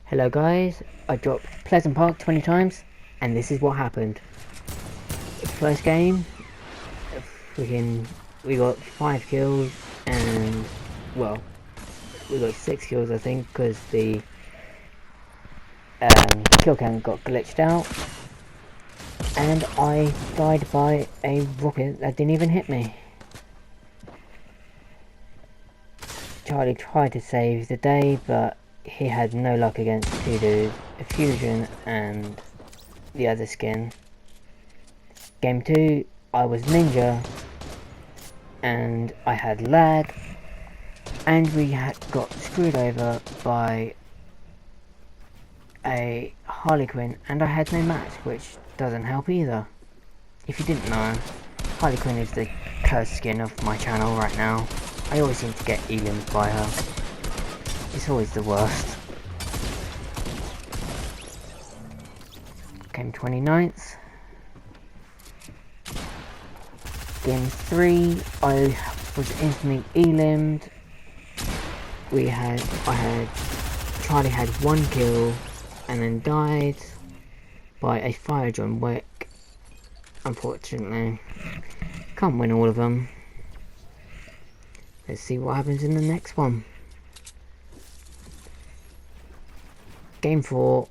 Hello guys, I dropped Pleasant Park 20 times and this is what happened. First game, we got 5 kills and, well, we got 6 kills I think because the kill cam got glitched out and I died by a rocket that didn't even hit me. Charlie tried to save the day but he had no luck against two dudes, a fusion and the other skin. Game 2, I was ninja and I had lag and we had got screwed over by a Harley Quinn and I had no match, which doesn't help either. If you didn't know, Harley Quinn is the cursed skin of my channel right now. I always seem to get elims by her. It's always the worst. Game 29th. Game 3, I was instantly elimed. Charlie had 1 kill and then died by a fire John Wick. Unfortunately, can't win all of them. Let's see what happens in the next one. Game 4,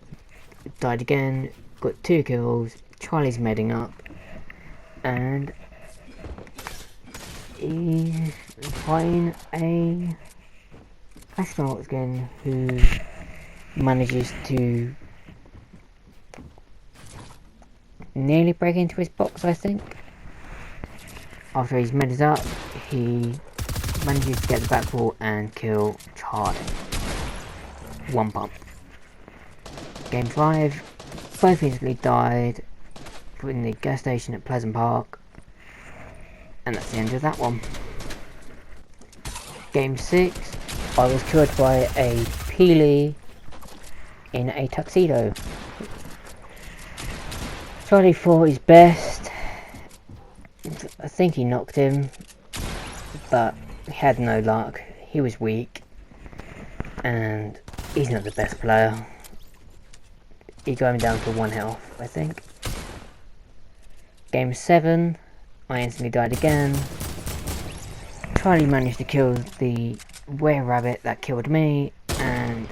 died again, got 2 kills, Charlie's medding up, and he's fighting a astronaut skin who manages to nearly break into his box, I think. After he's medded up, he manages to get the back wall and kill Charlie. 1 pump. Game 5, both instantly died in the gas station at Pleasant Park, and that's the end of that one. Game 6, I was killed by a Peely in a tuxedo. Charlie fought his best. I think he knocked him, but he had no luck. He was weak, and he's not the best player. He got him down to 1 health, I think. Game 7, I instantly died again. Charlie managed to kill the were-rabbit that killed me, and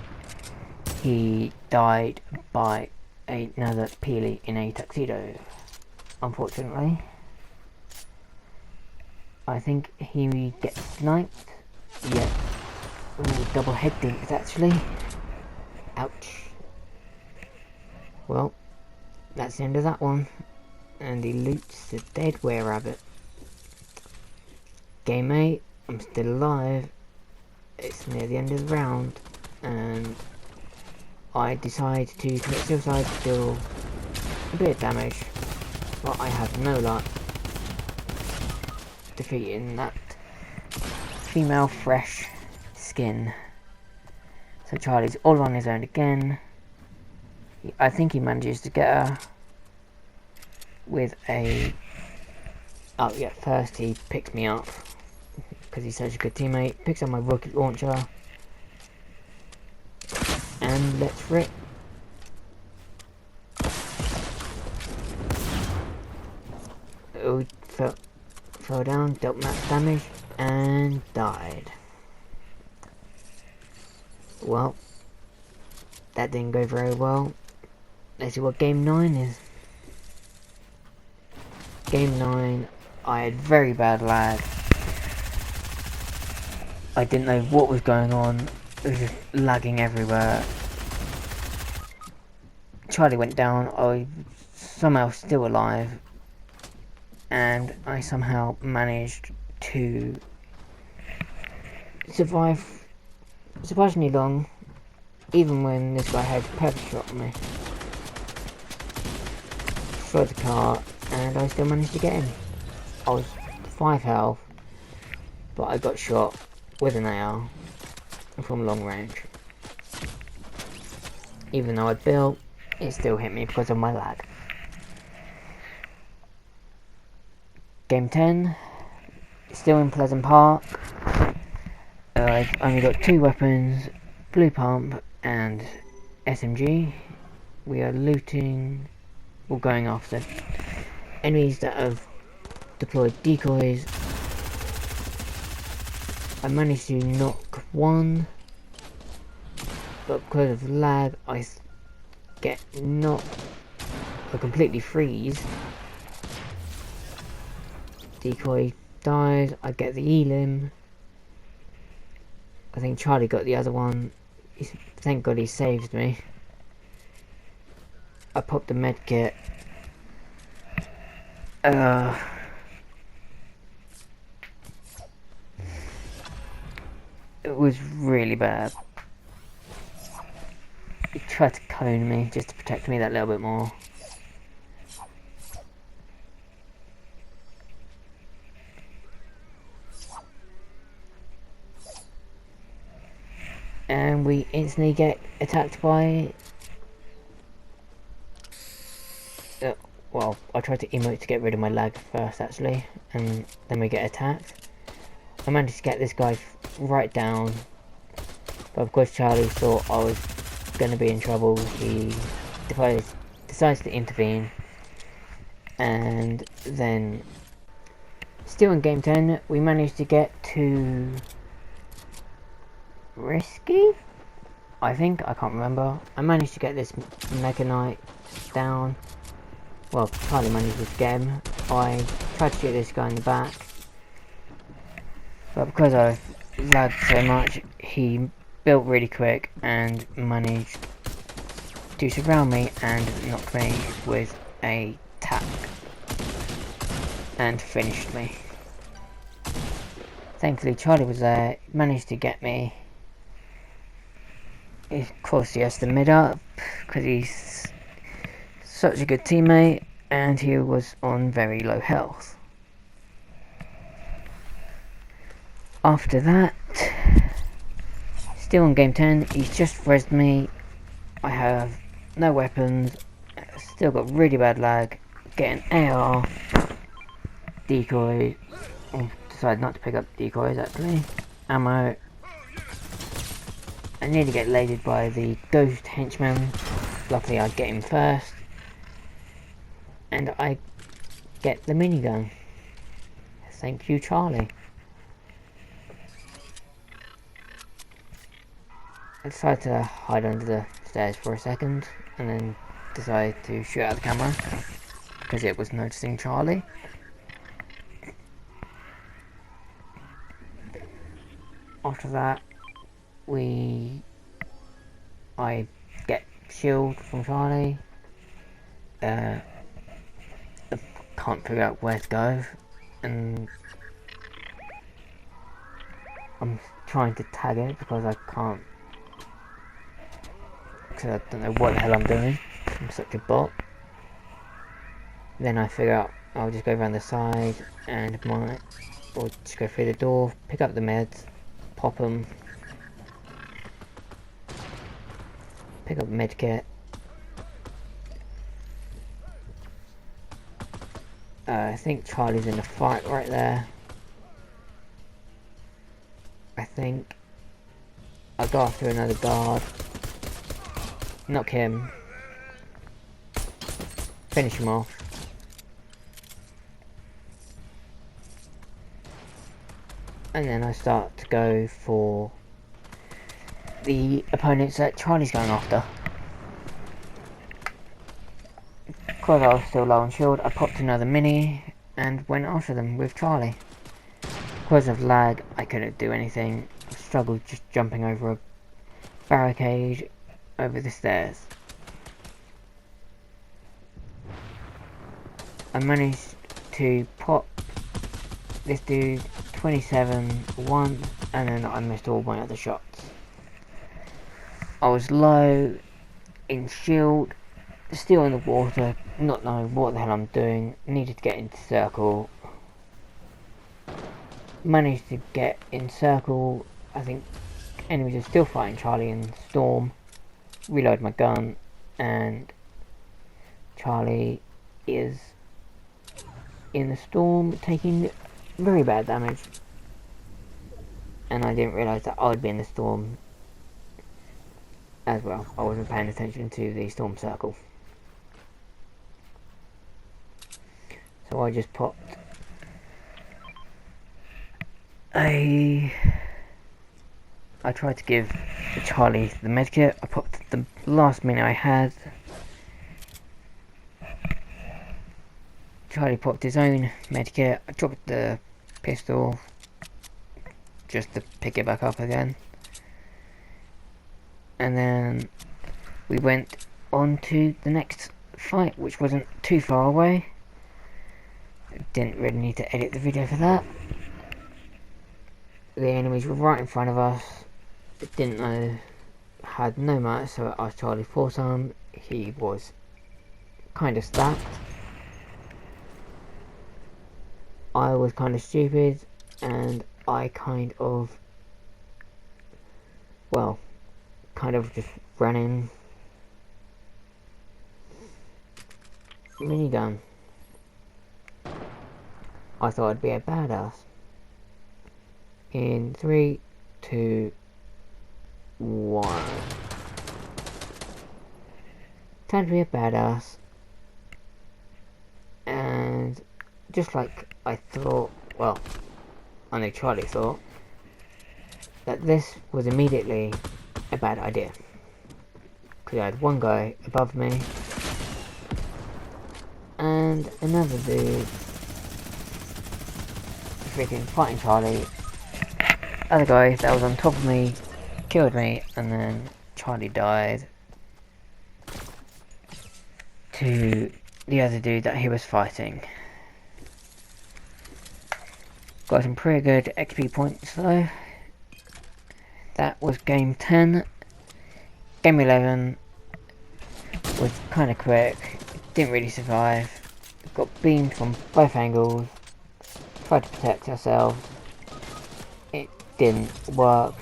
he died by another Peely in a tuxedo, unfortunately. I think he gets sniped. Yeah. Ooh, double head dinks actually. Ouch. Well, that's the end of that one. And he loots the dead were-rabbit. Game 8, I'm still alive. It's near the end of the round. And I decide to commit suicide to deal a bit of damage. But I have no luck defeating that female fresh skin. So Charlie's all on his own again. I think he manages to get her with a... Oh yeah, first he picks me up because he's such a good teammate. Picks up my rocket launcher and let's rip. Oh, fell down, dealt max damage and died. Well, that didn't go very well. Let's see what game 9 is. Game 9, I had very bad lag. I didn't know what was going on. It was just lagging everywhere. Charlie went down. I somehow still alive, and I somehow managed to survive surprisingly long, even when this guy had a perfect shot on me. Destroyed the car, and I still managed to get him. I was 5 health, but I got shot with an AR from long range. Even though I built, it still hit me because of my lag. Game 10, still in Pleasant Park. I've only got 2 weapons, blue pump and SMG. We are looting or going after enemies that have deployed decoys. I managed to knock one, but because of lag I get knocked. I completely freeze. Decoy dies, I get the elim. I think Charlie got the other one. Thank God he saved me. I popped the medkit. It was really bad. He tried to cone me just to protect me that little bit more. And we instantly get attacked by... well, I tried to emote to get rid of my lag first actually, and then we get attacked. I managed to get this guy right down, but of course Charlie thought I was going to be in trouble. He decides to intervene, and then still in game 10 we managed to get to Risky? I think, I can't remember. I managed to get this Mega Knight down. Well, Charlie managed to get him. I tried to shoot this guy in the back, but because I lagged so much, he built really quick and managed to surround me and knock me with a tack and finished me. Thankfully Charlie was there, managed to get me. Of course he has to mid up because he's such a good teammate and he was on very low health. After that, still on game 10, he's just rezzed me. I have no weapons, still got really bad lag, get an AR, decoy, decided not to pick up decoys actually, ammo. I nearly get laded by the ghost henchman. Luckily I get him first. And I get the minigun. Thank you, Charlie. I decided to hide under the stairs for a second and then decided to shoot out the camera because it was noticing Charlie. After that I get shield from Charlie. I can't figure out where to go, and I'm trying to tag it because I can't, because I don't know what the hell I'm doing. I'm such a bot. Then I figure out I'll just go around the side and or just go through the door, pick up the meds, pop them, pick up the medkit. I think Charlie's in the fight right there. I think I'll go after another guard, knock him, finish him off. And then I start to go for the opponents that Charlie's going after. Because I was still low on shield, I popped another mini and went after them with Charlie. Because of lag, I couldn't do anything. I struggled just jumping over a barricade over the stairs. I managed to pop this dude 27 once, and then I missed all my other shots. I was low in shield, still in the water, not knowing what the hell I'm doing, needed to get into circle. Managed to get in circle. I think enemies are still fighting Charlie in storm. Reload my gun, and Charlie is in the storm taking very bad damage, and I didn't realise that I would be in the storm. as well. I wasn't paying attention to the storm circle. So I just popped I tried to give Charlie the medkit. I popped the last minute I had. Charlie popped his own medkit. I dropped the pistol just to pick it back up again. And then we went on to the next fight, which wasn't too far away. Didn't really need to edit the video for that. The enemies were right in front of us. Didn't know, had no matter, so I asked Charlie for some. He was kind of stacked. I was kind of stupid, and I kind of just ran in. Minigun. I thought I'd be a badass. In 3, 2, 1. Time to be a badass. And just like I thought, well, I know Charlie thought, that this was immediately a bad idea. Because I had one guy above me, and another dude freaking fighting Charlie. Other guy that was on top of me killed me, and then Charlie died to the other dude that he was fighting. Got some pretty good XP points though. That was game 10. Game 11 was kind of quick. Didn't really survive. Got beamed from both angles. Tried to protect ourselves. It didn't work.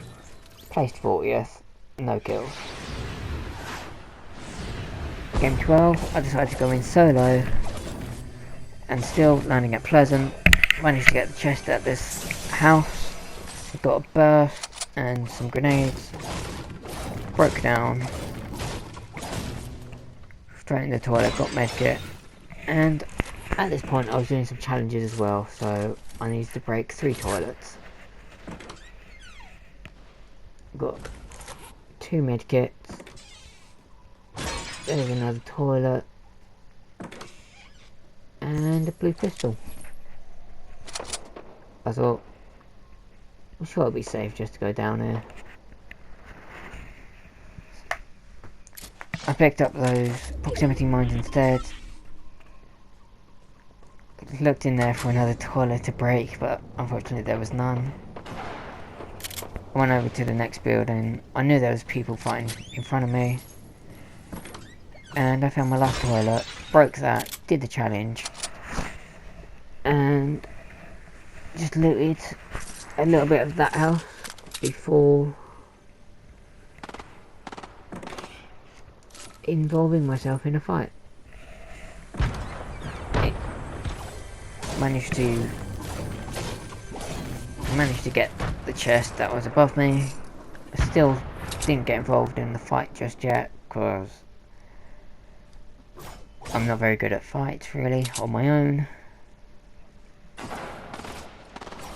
Placed 40th. No kills. Game 12, I decided to go in solo. And still landing at Pleasant. Managed to get the chest at this house. Got a burst and some grenades. Broke down. Straight in the toilet, got medkit. And at this point I was doing some challenges as well, so I needed to break 3 toilets. Got 2 medkits. There's another toilet. And a blue pistol. I thought, I'm sure it'll be safe just to go down here. I picked up those proximity mines instead. Looked in there for another toilet to break, but unfortunately there was none. I went over to the next building. I knew there was people fighting in front of me. And I found my last toilet, broke that, did the challenge. And just looted a little bit of that house before involving myself in a fight. Managed to get the chest that was above me. I still didn't get involved in the fight just yet because I'm not very good at fights really on my own.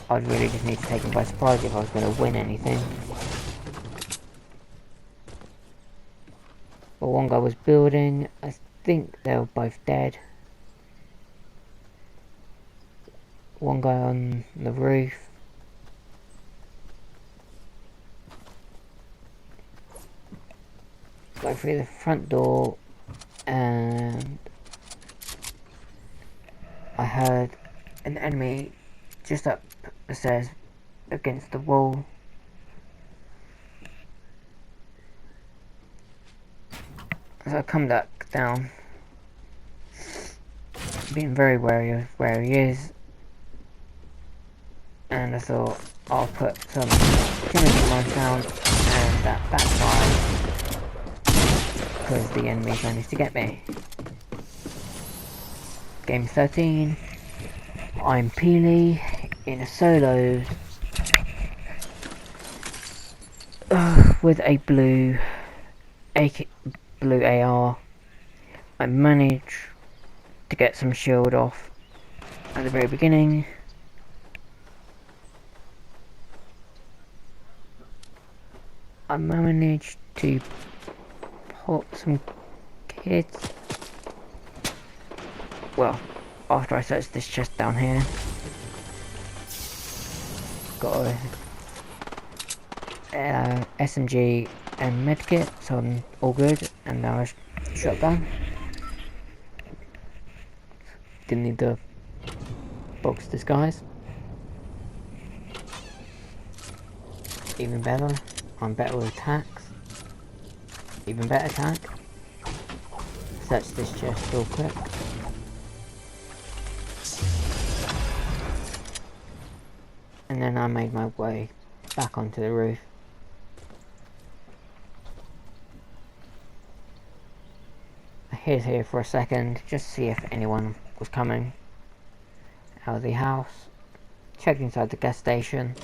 I'd really just need to take them by surprise if I was going to win anything. But one guy was building. I think they were both dead. One guy on the roof. Go through the front door and I heard an enemy just up the stairs against the wall. So I come back down, being very wary of where he is, and I thought I'll put some timidity mines down, and that backfired because the enemy managed to get me. Game 13, I'm Peely in a solo with a blue AK blue AR. I managed to get some shield off at the very beginning. I managed to put some kids. Well, after I searched this chest down here, got a SMG and medkit, so I'm all good. And now a shotgun. Didn't need the box disguise. Even better, I'm better with attacks. Even better attack. Search this chest real quick. And then I made my way back onto the roof. I hid here for a second, just to see if anyone was coming out of the house. Checked inside the gas station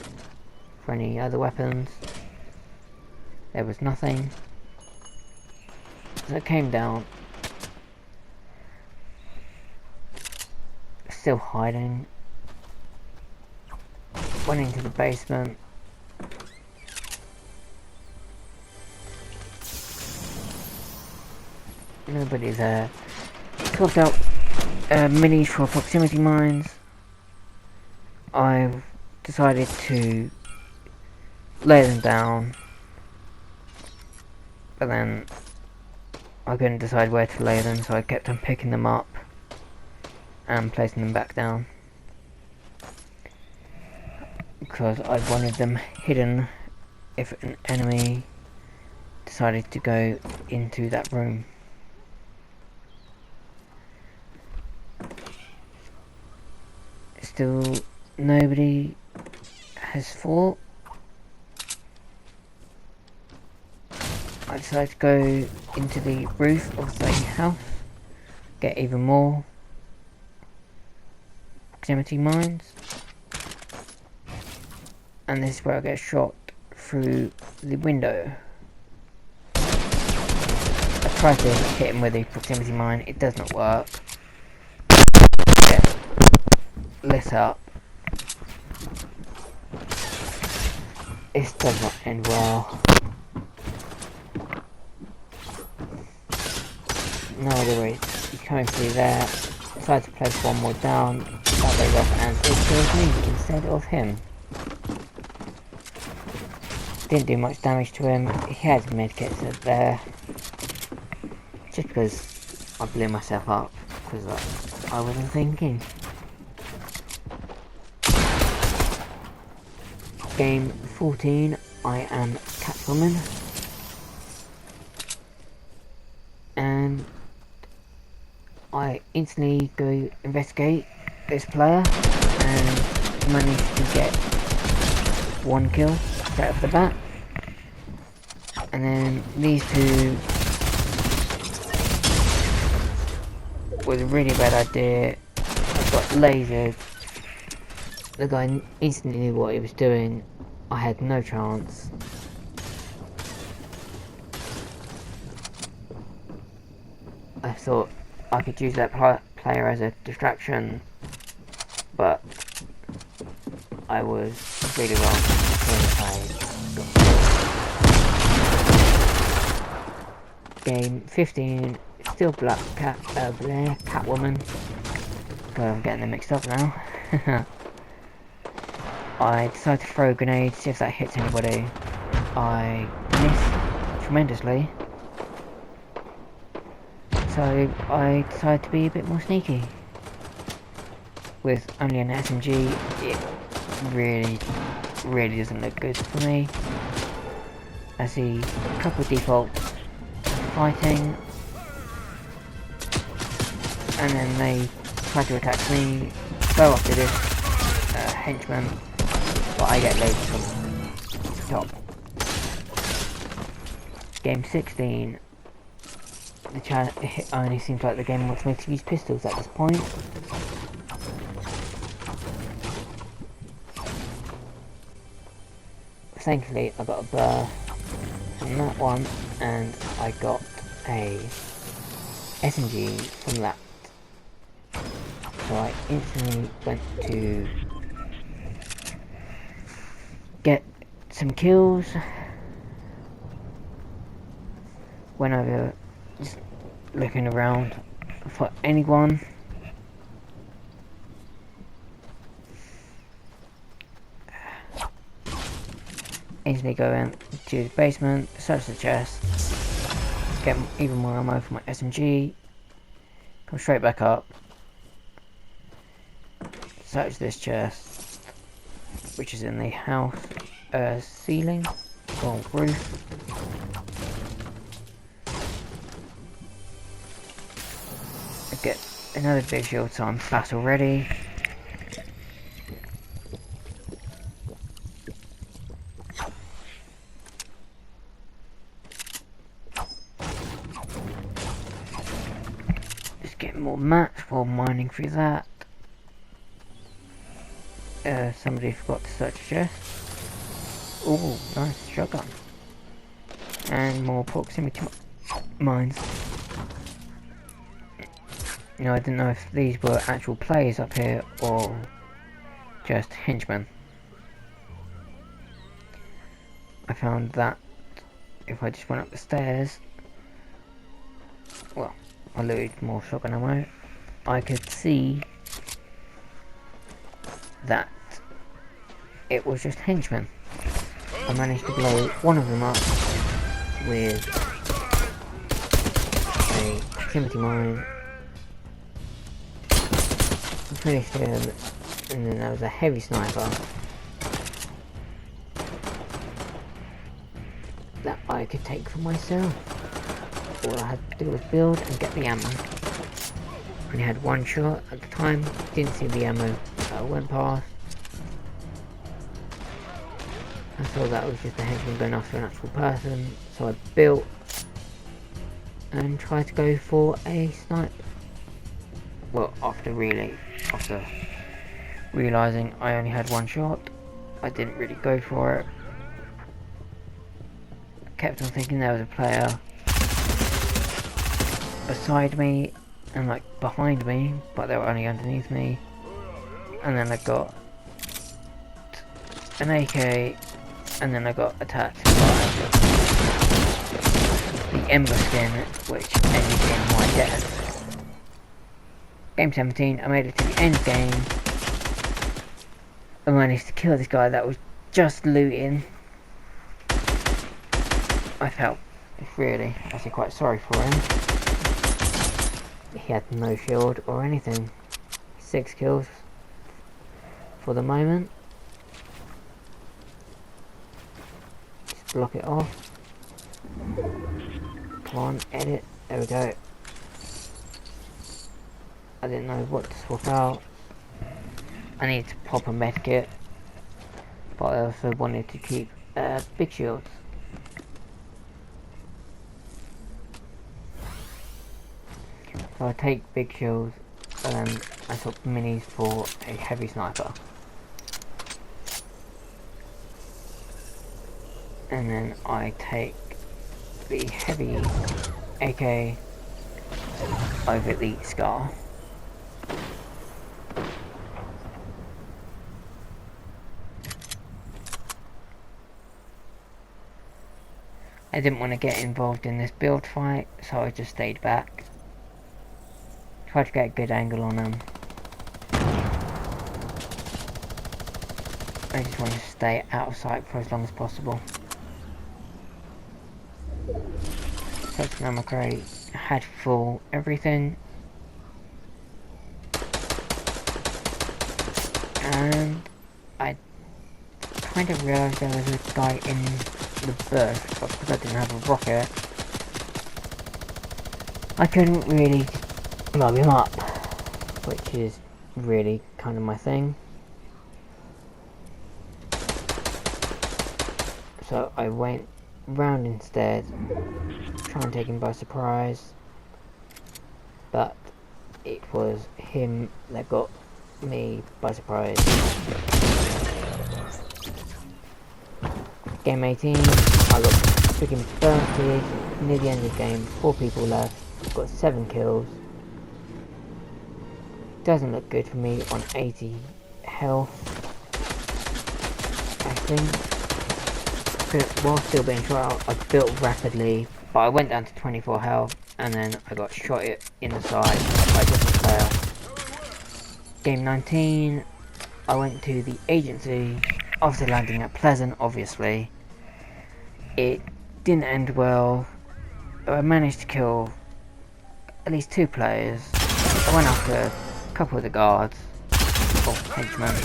for any other weapons. There was nothing. So I came down. Still hiding. Went into the basement. Nobody's there. Swapped out minis for proximity mines. I've decided to lay them down, but then I couldn't decide where to lay them, so I kept on picking them up and placing them back down, because I wanted them hidden if an enemy decided to go into that room. Still nobody has fought. I decided to go into the roof of the house, get even more proximity mines, and this is where I get shot through the window. I tried to hit him with a proximity mine, it does not work. Get lit up. This does not end well. No other way. He's coming through there. Decided to place one more down. That goes off and it kills me instead of him. Didn't do much damage to him. He had medkits there. Just because I blew myself up. Because I wasn't thinking. Game 14. I am Catwoman. And I instantly go investigate this player and manage to get one kill straight off the bat. And then these two was a really bad idea. I got lasered. The guy instantly knew what he was doing. I had no chance. I thought I could use that player as a distraction, but I was really wrong. Game 15, still Black Blair, Catwoman. God, I'm getting them mixed up now. I decided to throw a grenade, see if that hits anybody. I missed tremendously. So I decided to be a bit more sneaky. With only an SMG, it really doesn't look good for me. I see a couple of defaults fighting, and then they try to attack me, go after this henchman, but I get laid from the top. Game 16. It only seems like the game wants me to use pistols at this point. Thankfully I got a burst from that one, and I got a SMG from that. So I instantly went to get some kills. Went over just looking around for anyone. Instantly go into the basement, search the chest, get even more ammo for my SMG, come straight back up, search this chest, which is in the house ceiling or roof. I get another big shield, so I'm flat already. Just getting more mats while mining through that. Somebody forgot to search the chest. Ooh, nice shotgun. And more proximity mines. You know, I didn't know if these were actual players up here or just henchmen. I found that if I just went up the stairs, well, I looted more shotgun ammo, I could see that it was just henchmen. I managed to blow one of them up with a proximity mine. Finished him, and then there was a heavy sniper that I could take for myself. All I had to do was build and get the ammo. Only had one shot at the time, didn't see the ammo that went past. I thought that was just a henchman going after an actual person, so I built and tried to go for a snipe. Well, after realising I only had one shot, I didn't really go for it. I kept on thinking there was a player beside me and like behind me, but they were only underneath me. And then I got an AK, and then I got attacked by the Ember skin, which ended in my death. Game 17, I made it to the end game. I managed to kill this guy that was just looting. I felt really actually quite sorry for him. He had no shield or anything. 6 kills for the moment. Just block it off. Come on, edit. There we go. I didn't know what to swap out. I need to pop a medkit, but I also wanted to keep big shields. So I take big shields and I swap minis for a heavy sniper. And then I take the heavy AK over the Scar. I didn't want to get involved in this build fight, so I just stayed back. Tried to get a good angle on them. I just wanted to stay out of sight for as long as possible. Searched an ammo crate, had full everything. And I kind of realised there was a guy in the burst, but because I didn't have a rocket, I couldn't really mob him up, which is really kind of my thing. So I went round instead, try and take him by surprise, but it was him that got me by surprise. Game 18, I got freaking bursted. near the end of the game, 4 people left, got 7 kills. Doesn't look good for me on 80 health, I think. But while still being shot, I built rapidly, but I went down to 24 health, and then I got shot in the side by a different player. Game 19, I went to the agency, after landing at Pleasant, obviously. It didn't end well. I managed to kill at least 2 players. I went after a couple of the guards, or henchmen.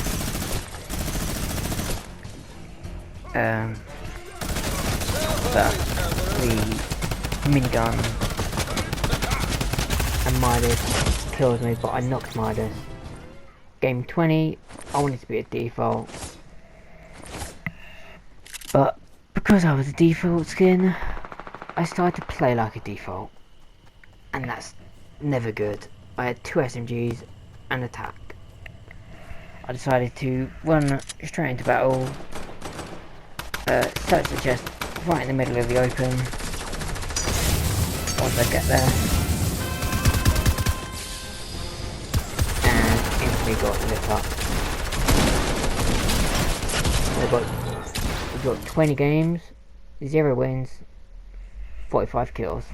But the minigun and Midas killed me, but I knocked Midas. Game 20, I wanted to be a default, but because I was a default skin, I started to play like a default, and that's never good. I had 2 SMGs and attack. I decided to run straight into battle, search the chest right in the middle of the open once I get there, and instantly got lit up. We got 20 games, 0 wins, 45 kills.